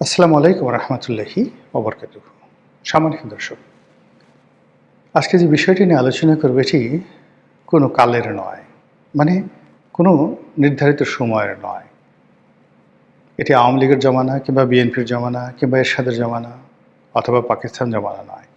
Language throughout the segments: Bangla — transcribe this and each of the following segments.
আসসালামু আলাইকুম রহমতুল্লাহি ওবরকাতুহু। সম্মানিত দর্শক, আজকে যে বিষয়টি নিয়ে আলোচনা করব এটি কোনো কালের নয়, মানে কোনো নির্ধারিত সময়ের নয়। এটি আওয়ামী লীগের জমানা কিংবা বিএনপির জমানা কিংবা এরশাদের জমানা অথবা পাকিস্তান জমানা নয়।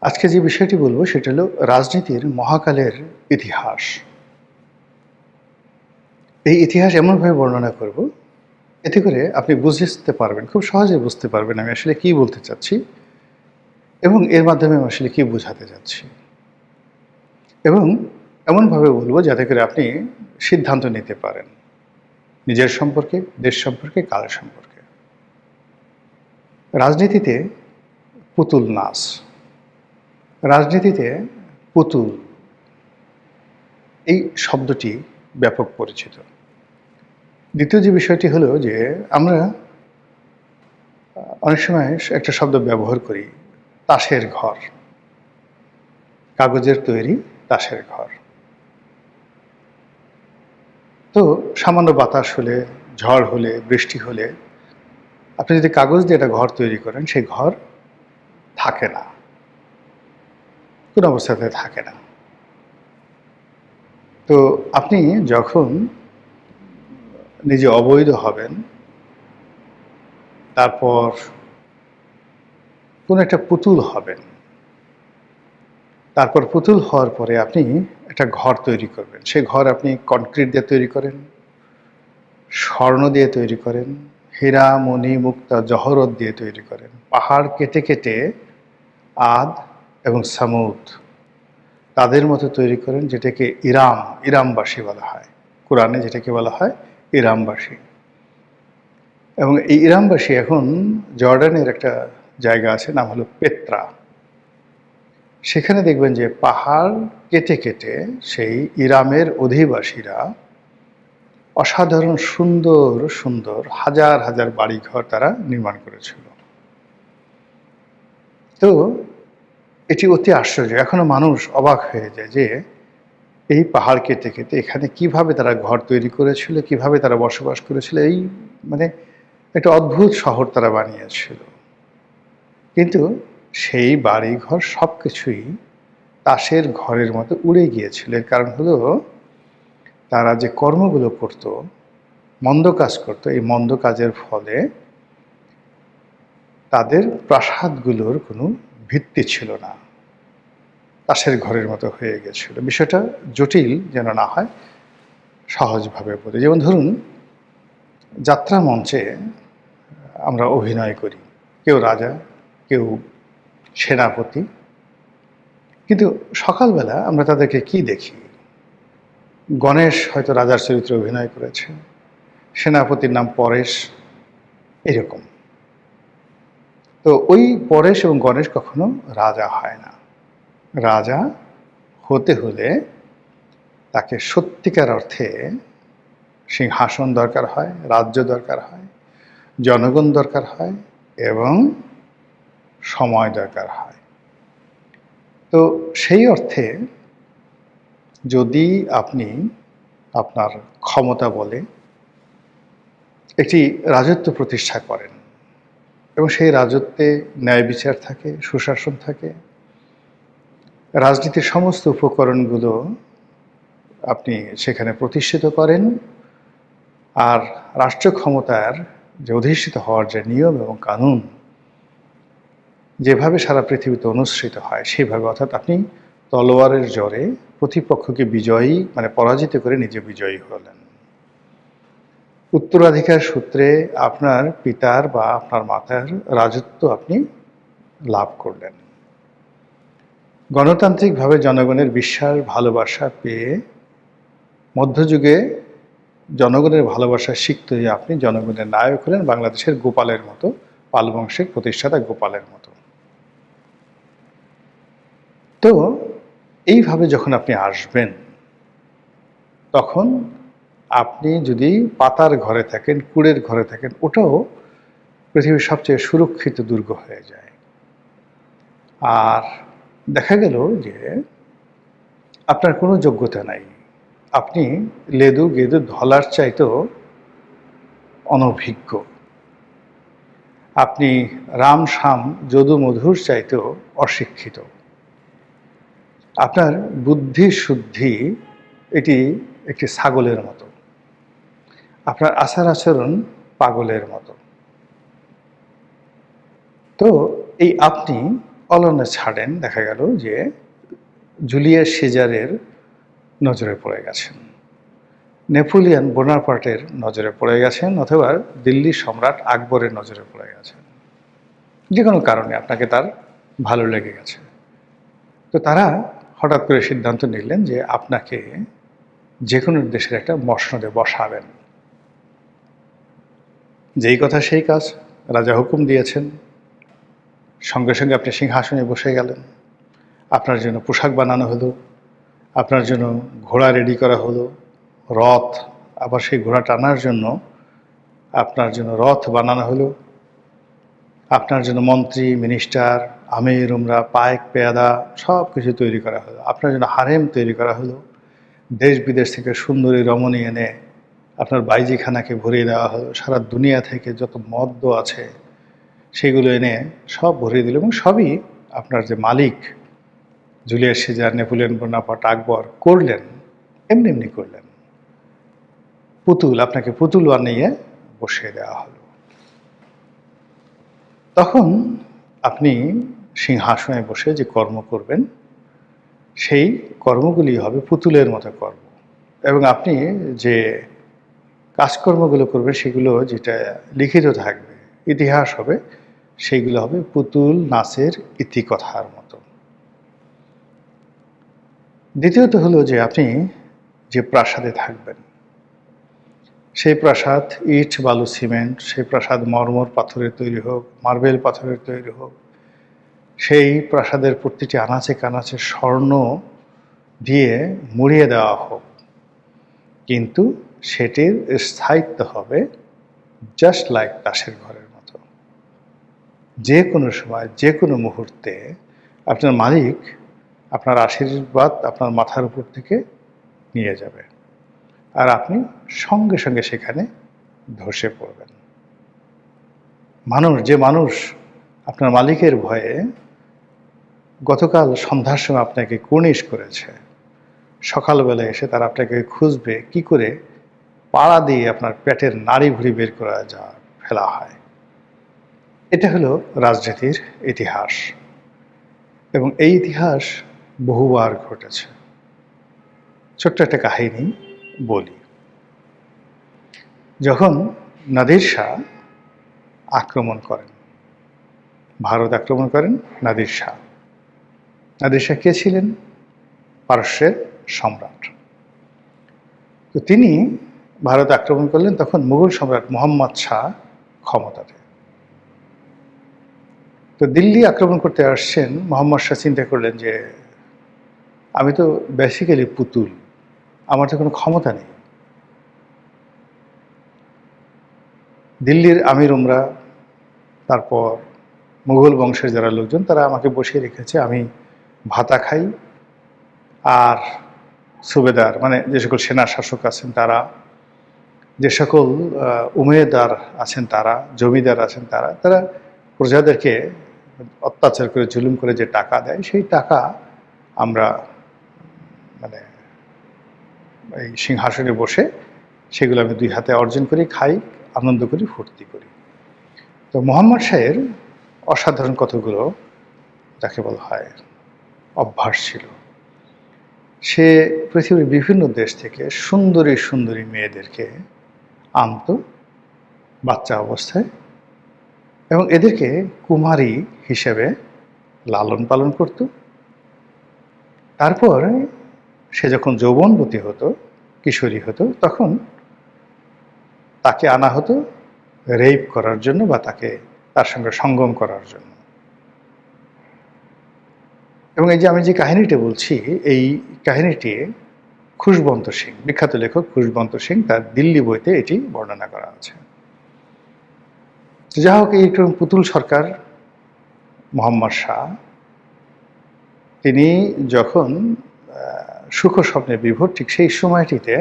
আজকে যে বিষয়টি বলবো সেটা হলো রাজনীতির মহাকালের ইতিহাস। এই ইতিহাস এমনভাবে বর্ণনা করব এতে করে আপনি বুঝতে পারবেন, খুব সহজে বুঝতে পারবেন আমি আসলে কী বলতে চাচ্ছি এবং এর মাধ্যমে আমি আসলে কী বোঝাতে যাচ্ছি। এবং এমনভাবে বলবো যাতে করে আপনি সিদ্ধান্ত নিতে পারেন নিজের সম্পর্কে, দেশ সম্পর্কে, কাল সম্পর্কে। রাজনীতিতে পুতুল নাচ, রাজনীতিতে পুতুল এই শব্দটি ব্যাপক পরিচিত। দ্বিতীয় যে বিষয়টি হলো যে আমরা অনেক সময় একটা শব্দ ব্যবহার করি, তাসের ঘর, কাগজের তৈরি তাসের ঘর। তো সামান্য বাতাস হলে, ঝড় হলে, বৃষ্টি হলে আপনি যদি কাগজ দিয়ে একটা ঘর তৈরি করেন, সেই ঘর থাকে না, কোনো অবস্থাতে থাকে না। তো আপনি যখন নিজে অবৈধ হবেন, তারপর কোনো একটা পুতুল হবেন, তারপর পুতুল হওয়ার পরে আপনি একটা ঘর তৈরি করবেন। সেই ঘর আপনি কনক্রিট দিয়ে তৈরি করেন, স্বর্ণ দিয়ে তৈরি করেন, হীরা, মণি, মুক্তা, জহরত দিয়ে তৈরি করেন, পাহাড় কেটে কেটে আদ এবং সামুদ তাদের মতো তৈরি করেন, যেটাকে ইরামবাসী বলা হয়। কোরআনে যেটাকে বলা হয় ইরামবাসী। এবং এই ইরামবাসী এখন জর্ডানের একটা জায়গা আছে, নাম হলো পেত্রা। সেখানে দেখবেন যে পাহাড় কেটে কেটে সেই ইরামের অধিবাসীরা অসাধারণ সুন্দর সুন্দর হাজার হাজার বাড়িঘর তারা নির্মাণ করেছিল। তো এটি অতি আশ্চর্য, এখনো মানুষ অবাক হয়ে যায় যে এই পাহাড় কেটে কেটে এখানে কিভাবে তারা ঘর তৈরি করেছিল, কিভাবে তারা বসবাস করেছিল। এই মানে একটা অদ্ভুত শহর তারা বানিয়েছিল। কিন্তু সেই বাড়িঘর সব কিছুই তাসের ঘরের মতো উড়ে গিয়েছিল। এর কারণ হলো তারা যে কর্মগুলো করত, মন্দ কাজ করত, এই মন্দ কাজের ফলে তাদের প্রাসাদগুলোর কোনো ভিত্তি ছিল না, তাসের ঘরের মতো হয়ে গেছিল। বিষয়টা জটিল যেন না হয়, সহজভাবে বলি। যেমন ধরুন, যাত্রা মঞ্চে আমরা অভিনয় করি, কেউ রাজা, কেউ সেনাপতি, কিন্তু সকালবেলা আমরা তাদেরকে কি দেখি? গণেশ হয়তো রাজার চরিত্রে অভিনয় করেছে, সেনাপতির নাম পরেশ, এরকম। তো ওই পরেশ এবং গণেশ কখনো রাজা হয় না। রাজা হতে হলে তাকে সত্যিকার অর্থে সিংহাসন দরকার হয়, রাজ্য দরকার হয়, জনগণ দরকার হয় এবং সময় দরকার হয়। তো সেই অর্থে যদি আপনি আপনার ক্ষমতা বলে একটি রাজত্ব প্রতিষ্ঠা করেন এবং সেই রাজত্বে ন্যায় বিচার থাকে, সুশাসন থাকে, রাজনীতির সমস্ত উপকরণগুলো আপনি সেখানে প্রতিষ্ঠিত করেন, আর রাষ্ট্র ক্ষমতার যে অধিষ্ঠিত হওয়ার যে নিয়ম এবং কানুন যেভাবে সারা পৃথিবীতে অনুসৃত হয় সেইভাবে, অর্থাৎ আপনি তলোয়ারের জোরে প্রতিপক্ষকে বিজয়ী মানে পরাজিত করে নিজে বিজয়ী হলেন, উত্তরাধিকার সূত্রে আপনার পিতার বা আপনার মাতার রাজত্ব আপনি লাভ করলেন, গণতান্ত্রিকভাবে জনগণের বিশ্বাস ভালোবাসা পেয়ে মধ্যযুগে জনগণের ভালোবাসা শিখতে হয়ে আপনি জনগণের নায়ক হলেন, বাংলাদেশের গোপালের মতো, পাল বংশের প্রতিষ্ঠাতা গোপালের মতো। তো এইভাবে যখন আপনি আসবেন, তখন আপনি যদি পাতার ঘরে থাকেন, কুড়ের ঘরে থাকেন, ওটাও পৃথিবীর সবচেয়ে সুরক্ষিত দুর্গ হয়ে যায়। আর দেখা গেল যে আপনার কোনো যোগ্যতা নাই, আপনি লেদু গেদু ধলার চাইতেও অনভিজ্ঞ, আপনি রাম শ্যাম যদু মধুর চাইতেও অশিক্ষিত। আপনার বুদ্ধি শুদ্ধি এটি একটি ছাগলের মতো, আপনার আচার আচরণ পাগলের মতো। তো এই আপনি অলনে ছাড়েন, দেখা গেল যে জুলিয়াস সিজারের নজরে পড়ে গেছেন, নেপোলিয়ন বোনাপার্টের নজরে পড়ে গেছেন, অথবা দিল্লির সম্রাট আকবরের নজরে পড়ে গেছেন। যে কোনো কারণে আপনাকে তার ভালো লেগে গেছে। তো তারা হঠাৎ করে সিদ্ধান্ত নিলেন যে আপনাকে যে কোনো দেশের একটা মসনদে বসাবেন। যেই কথা সেই কাজ, রাজা হুকুম দিয়েছেন, সঙ্গে সঙ্গে আপনি সিংহাসনে বসে গেলেন। আপনার জন্য পোশাক বানানো হলো, আপনার জন্য ঘোড়া রেডি করা হলো, রথ, আবার সেই ঘোড়া টানার জন্য আপনার জন্য রথ বানানো হলো, আপনার জন্য মন্ত্রী মিনিস্টার আমির উমরা পায়েক পেয়াদা সব কিছু তৈরি করা হলো, আপনার জন্য হারেম তৈরি করা হলো, দেশ বিদেশ থেকে সুন্দরী রমণী এনে আপনার বাইজিখানাকে ভরিয়ে দেওয়া হলো, সারা দুনিয়া থেকে যত মদ্য আছে সেগুলো এনে সব ভরিয়ে দিল, এবং সবই আপনার যে মালিক জুলিয়াস সিজার, নেপোলিয়ন বোনাপার্ট, আকবর করলেন, এমনি এমনি করলেন। পুতুল, আপনাকে পুতুল বানিয়ে বসিয়ে দেওয়া হলো। তখন আপনি সিংহাসনে বসে যে কর্ম করবেন, সেই কর্মগুলি হবে পুতুলের মতো কর্ম, এবং আপনি যে কাজকর্মগুলো করবেন সেগুলো যেটা লিখিত থাকবে, ইতিহাস হবে, সেইগুলো হবে পুতুল নাচের ইতিকথার মতো। দ্বিতীয়ত হলো যে আপনি যে প্রাসাদে থাকবেন, সেই প্রাসাদ ইট বালু সিমেন্ট, সেই প্রাসাদ মরমর পাথরের তৈরি হোক, মার্বেল পাথরের তৈরি হোক, সেই প্রাসাদের প্রতিটি আনাচে কানাচে স্বর্ণ দিয়ে মুড়িয়ে দেওয়া হোক, কিন্তু সেটির স্থায়িত্ব হবে জাস্ট লাইক তাসের ঘরের মতো। যে কোনো সময় যে কোনো মুহূর্তে আপনার মালিক আপনার আশীর্বাদ আপনার মাথার উপর থেকে নিয়ে যাবে, আর আপনি সঙ্গে সঙ্গে সেখানে ধসে পড়বেন। মানুষ আপনার মালিকের ভয়ে গতকাল সন্ধ্যার সময় আপনাকে কুর্নিশ করেছে, সকালবেলা এসে তারা আপনাকে খুঁজবে কি করে পাড়া দিয়ে আপনার পেটের নাড়ি ভুঁড়ি বের করা ফেলা হয়। এটা হলো রাজনীতির ইতিহাস, এবং এই ইতিহাস বহুবার ঘটেছে। ছোট্ট একটা কাহিনী বলি। যখন নাদির শাহ আক্রমণ করেন, ভারত আক্রমণ করেন নাদির শাহ। নাদির শাহ কে ছিলেন? পারস্যের সম্রাট। তো তিনি ভারত আক্রমণ করলেন, তখন মুঘল সম্রাট মোহাম্মদ শাহ ক্ষমতাতে। তো দিল্লি আক্রমণ করতে আসছেন মোহাম্মদ শাহ, চিন্তা করলেন যে আমি তো বেসিক্যালি পুতুল, আমার তো কোনো ক্ষমতা নেই। দিল্লির আমির উমরা, তারপর মুঘল বংশের যারা লোকজন, তারা আমাকে বসিয়ে রেখেছে, আমি ভাতা খাই, আর সুবেদার মানে যে সকল সেনা শাসক আছেন তারা, যে সকল উমেদার আছেন তারা, জমিদার আছেন তারা, তারা প্রজাদেরকে অত্যাচার করে জুলুম করে যে টাকা দেয়, সেই টাকা আমরা মানে এই সিংহাসনে বসে সেগুলো আমি দুই হাতে অর্জন করি, খাই, আনন্দ করি, ফুর্তি করি। তো মোহাম্মদ শাহের অসাধারণ কতগুলো যাকে বলা হয় অভ্যাস ছিল। সে পৃথিবীর বিভিন্ন দেশ থেকে সুন্দরী সুন্দরী মেয়েদেরকে আনত বাচ্চা অবস্থায়, এবং এদেরকে কুমারী হিসেবে লালন পালন করত। তারপর সে যখন যৌবনবতী হতো, কিশোরী হতো, তখন তাকে আনা হতো রেপ করার জন্য বা তার সঙ্গে সঙ্গম করার জন্য। এবং এই যে আমি যে কাহিনীটি বলছি, এই কাহিনীটি খুশবন্ত সিং, বিখ্যাত লেখক খুশবন্ত সিং, তার দিল্লি বইতে এটি বর্ণনা করা আছে। যা হোক, এইরকম পুতুল সরকার মোহাম্মদ শাহ, তিনি যখন সুখ স্বপ্নে বিভোর, ঠিক সেই সময়টিতে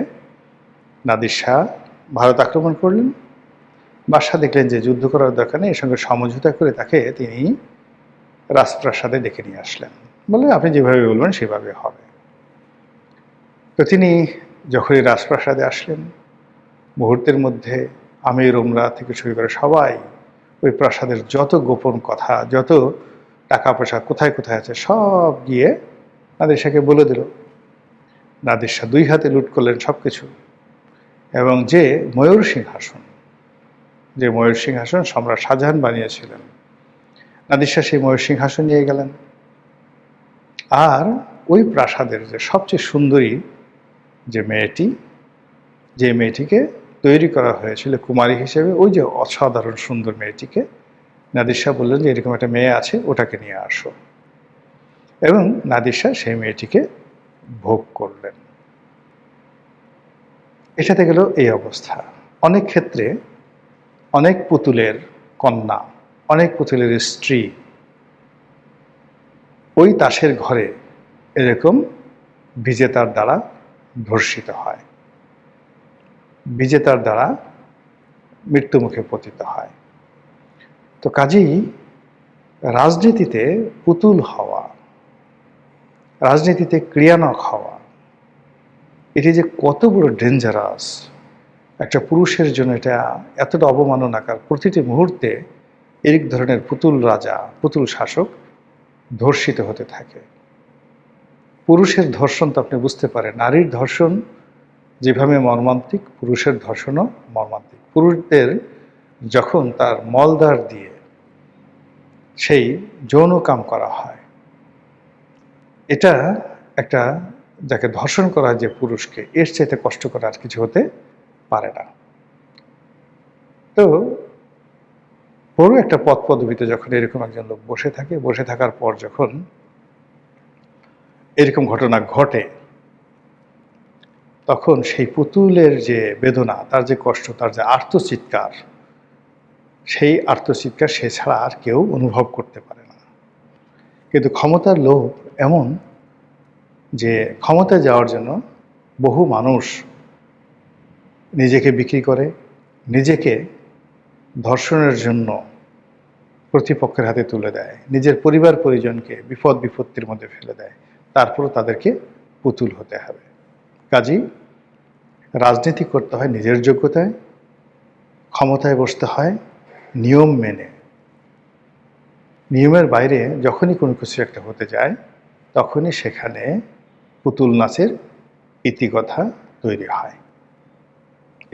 নাদির শাহ ভারত আক্রমণ করলেন, বাদশাহ দেখলেন যে যুদ্ধ করার দরকার নেই, এর সঙ্গে সমঝোতা করে তাকে তিনি রাজপ্রাসাদে ডেকে নিয়ে আসলেন। বলে আপনি যেভাবে বলবেন সেভাবে হবে। তো তিনি যখনই রাজপ্রাসাদে আসলেন, মুহূর্তের মধ্যে আমির ওমরা থেকে শুরু করে সবাই ওই প্রাসাদের যত গোপন কথা, যত টাকা পয়সা কোথায় কোথায় আছে সব গিয়ে নাদির শাহকে বলে দিল। নাদির শাহ 2 হাতে লুট করলেন সব কিছু, এবং যে ময়ূর সিংহাসন, যে ময়ূর সিংহাসন সম্রাট শাহজাহান বানিয়েছিলেন, নাদির শাহ সেই ময়ূর সিংহাসন নিয়ে গেলেন। আর ওই প্রাসাদের যে সবচেয়ে সুন্দরী যে মেয়েটি, যে মেয়েটিকে তৈরি করা হয়েছিল কুমারী হিসেবে, ওই যে অসাধারণ সুন্দর মেয়েটিকে নাদির শাহ বললেন যে এরকম একটা মেয়ে আছে, ওটাকে নিয়ে আসো। এবং নাদির শাহ সেই মেয়েটিকে ভোগ করলেন। এটাতে গেল এই অবস্থা। অনেক ক্ষেত্রে অনেক পুতুলের কন্যা, অনেক পুতুলের স্ত্রী ওই তাসের ঘরে এরকম বিজেতার দ্বারা ধর্ষিত হয়, বিজেতার দ্বারা মৃত্যুমুখে পতিত হয়। তো কাজেই রাজনীতিতে পুতুল হওয়া, রাজনীতিতে ক্রিয়ানক হওয়া, এটি যে কত বড় ডেঞ্জারাস একটা পুরুষের জন্য, এটা এতটা অবমাননাকার। প্রতিটি মুহূর্তে এই ধরনের পুতুল রাজা, পুতুল শাসক ধর্ষিত হতে থাকে। পুরুষের ধর্ষণ তো আপনি বুঝতে পারেন, নারীর ধর্ষণ যেভাবে মর্মান্তিক, পুরুষের ধর্ষণও মর্মান্তিক। পুরুষদের যখন তার মলদ্বার দিয়ে সেই যৌন কাম করা হয়, এটা একটা, যাকে ধর্ষণ করা হয় যে পুরুষকে, এর চাইতে কষ্ট করা আর কিছু হতে পারে না। তো বড় একটা পদ পদবিতে যখন এরকম একজন লোক বসে থাকে, বসে থাকার পর যখন এরকম ঘটনা ঘটে, তখন সেই পুতুলের যে বেদনা, তার যে কষ্ট, তার যে আর্তচিৎকার, সেই আর্তচিৎকার সে ছাড়া আর কেউ অনুভব করতে পারে না। কিন্তু ক্ষমতার লোভ এমন যে ক্ষমতায় যাওয়ার জন্য বহু মানুষ নিজেকে বিক্রি করে, নিজেকে ধর্ষণের জন্য প্রতিপক্ষের হাতে তুলে দেয়, নিজের পরিবার পরিজনকে বিপদ বিপত্তির মধ্যে ফেলে দেয়, তারপরও তাদেরকে পুতুল হতে হবে। কাজেই রাজনীতি করতে হয় নিজের যোগ্যতায়, ক্ষমতায় বসতে হয় নিয়ম মেনে। নিয়মের বাইরে যখনই কোনো কিছু একটা হতে যায়, তখনই সেখানে পুতুল নাচের ইতিকথা তৈরি হয়।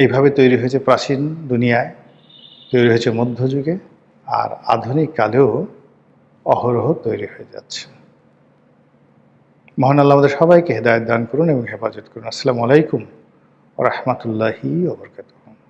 এইভাবে তৈরি হয়েছে প্রাচীন দুনিয়ায়, তৈরি হয়েছে মধ্যযুগে, আর আধুনিক কালেও অহরহ তৈরি হয়ে যাচ্ছে। মহান আল্লাহ আমাদের সবাইকে হেদায়েত দান করুন এবং হেফাজত করুন। আসসালামু আলাইকুম ওয়া রাহমাতুল্লাহি ওয়া বারাকাতুহু।